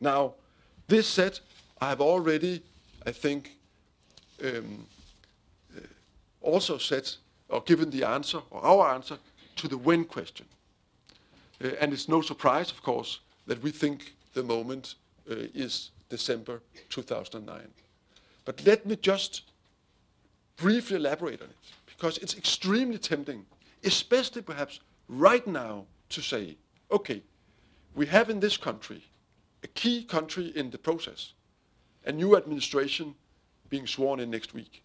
Now, this said, I have already, I think, also said or given the answer, or our answer, to the when question. And it's no surprise, of course, that we think the moment is December 2009. But let me just briefly elaborate on it, because it's extremely tempting, especially perhaps right now, to say, okay, we have in this country, a key country in the process, a new administration being sworn in next week.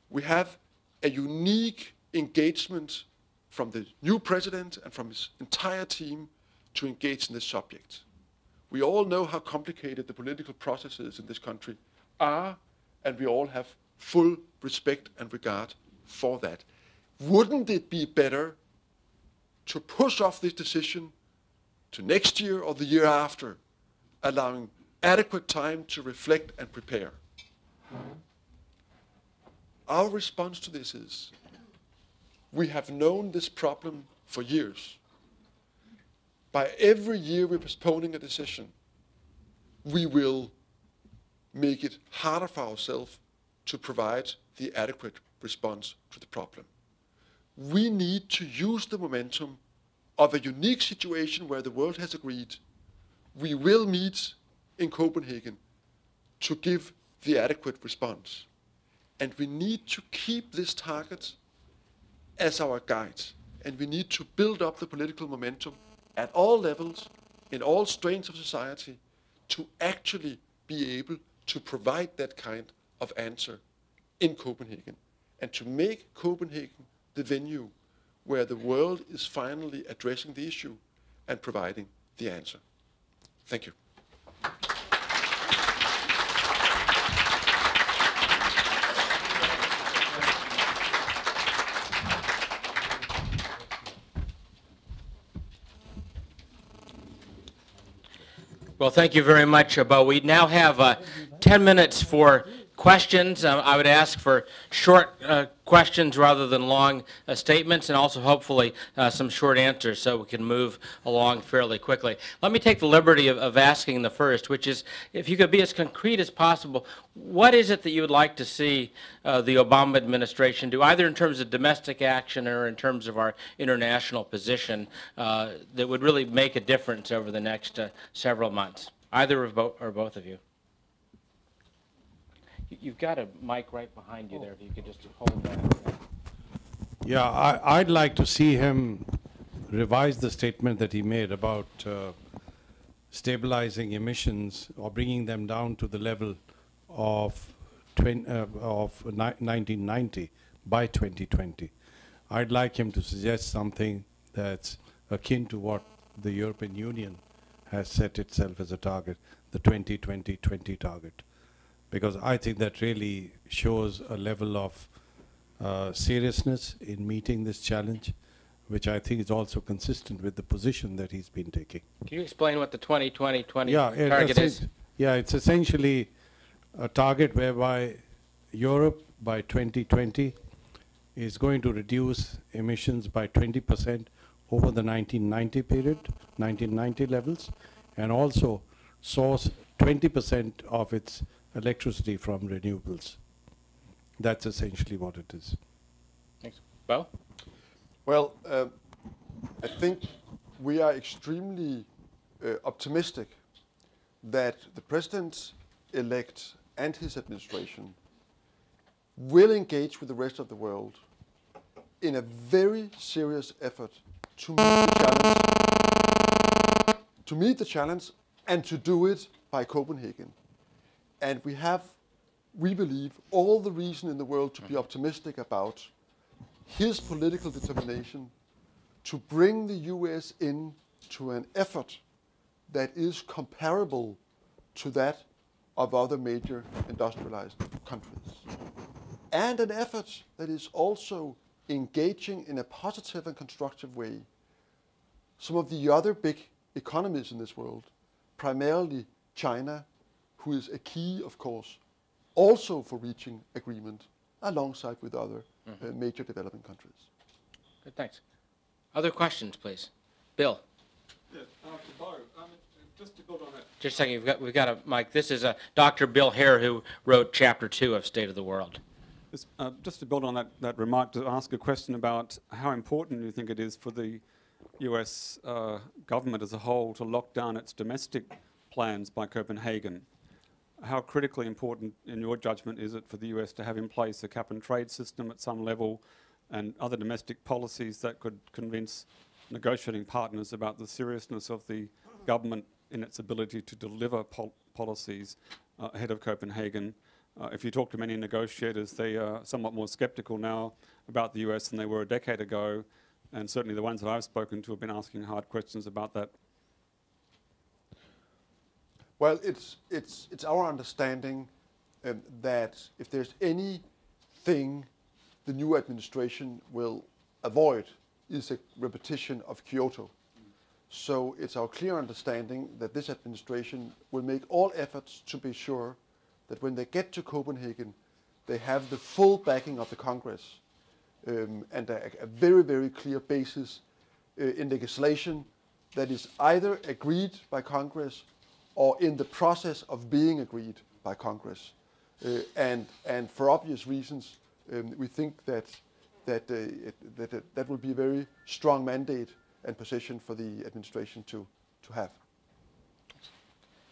We have a unique engagement from the new president and from his entire team to engage in this subject. We all know how complicated the political processes in this country are, and we all have full respect and regard for that. Wouldn't it be better to push off this decision to next year or the year after, allowing adequate time to reflect and prepare? Our response to this is, we have known this problem for years. By every year we're postponing a decision, we will make it harder for ourselves to provide the adequate response to the problem. We need to use the momentum of a unique situation where the world has agreed we will meet in Copenhagen to give the adequate response. And we need to keep this target as our guide. And we need to build up the political momentum at all levels, in all strains of society, to actually be able to provide that kind of answer in Copenhagen, and to make Copenhagen the venue where the world is finally addressing the issue and providing the answer. Thank you. Well, thank you very much, Bo. We now have 10 minutes for questions. I would ask for short questions rather than long statements, and also hopefully some short answers so we can move along fairly quickly. Let me take the liberty of asking the first, which is, if you could be as concrete as possible, what is it that you would like to see the Obama administration do, either in terms of domestic action or in terms of our international position, that would really make a difference over the next several months? Either of or both of you. You've got a mic right behind you there, if you could just hold that. Yeah, I'd like to see him revise the statement that he made about stabilizing emissions or bringing them down to the level of 1990 by 2020. I'd like him to suggest something that's akin to what the European Union has set itself as a target, the 20-20-20 target. Because I think that really shows a level of seriousness in meeting this challenge, which I think is also consistent with the position that he's been taking. Can you explain what the 20-20-20 target is? Yeah, it's essentially a target whereby Europe by 2020 is going to reduce emissions by 20% over the 1990 period, 1990 levels, and also source 20% of its electricity from renewables. That's essentially what it is. Thanks. Bo? Well, I think we are extremely optimistic that the President-elect and his administration will engage with the rest of the world in a very serious effort to meet the challenge and to do it by Copenhagen. And we have, we believe, all the reason in the world to be optimistic about his political determination to bring the US into an effort that is comparable to that of other major industrialized countries. And an effort that is also engaging in a positive and constructive way some of the other big economies in this world, primarily China, who is a key, of course, also for reaching agreement alongside with other major developing countries. Good, thanks. Other questions, please. Bill. Yes, Bo, just to build on that Just a second, we've got a mic. This is Dr. Bill Hare, who wrote Chapter 2 of State of the World. Just to build on that remark, to ask a question about how important you think it is for the US government as a whole to lock down its domestic plans by Copenhagen. How critically important, in your judgment, is it for the US to have in place a cap-and-trade system at some level and other domestic policies that could convince negotiating partners about the seriousness of the government in its ability to deliver policies ahead of Copenhagen? If you talk to many negotiators, they are somewhat more skeptical now about the US than they were a decade ago, and certainly the ones that I've spoken to have been asking hard questions about that. Well, it's our understanding that if there's anything the new administration will avoid is a repetition of Kyoto. So it's our clear understanding that this administration will make all efforts to be sure that when they get to Copenhagen, they have the full backing of the Congress and a very, very clear basis in legislation that is either agreed by Congress or in the process of being agreed by Congress. And for obvious reasons, we think that will be a very strong mandate and position for the administration to have.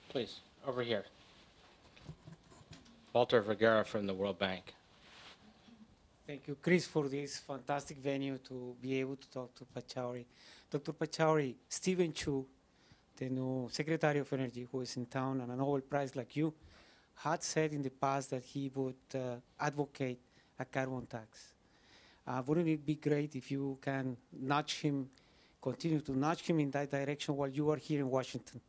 Please, over here. Walter Vergara from the World Bank. Thank you, Chris, for this fantastic venue to be able to talk to Pachauri. Dr. Pachauri, Stephen Chu, the new Secretary of Energy, who is in town and a Nobel Prize like you, had said in the past that he would advocate a carbon tax. Wouldn't it be great if you can nudge him, continue to nudge him in that direction while you are here in Washington?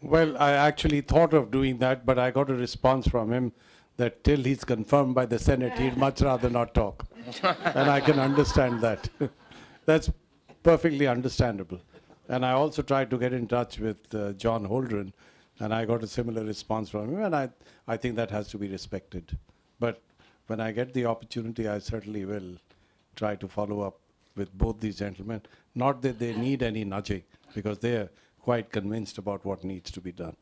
Well, I actually thought of doing that, but I got a response from him that till he's confirmed by the Senate, he'd much rather not talk. And I can understand that. That's perfectly understandable. And I also tried to get in touch with John Holdren, and I got a similar response from him, and I think that has to be respected. But when I get the opportunity, I certainly will try to follow up with both these gentlemen. Not that they need any nudging, because they are quite convinced about what needs to be done.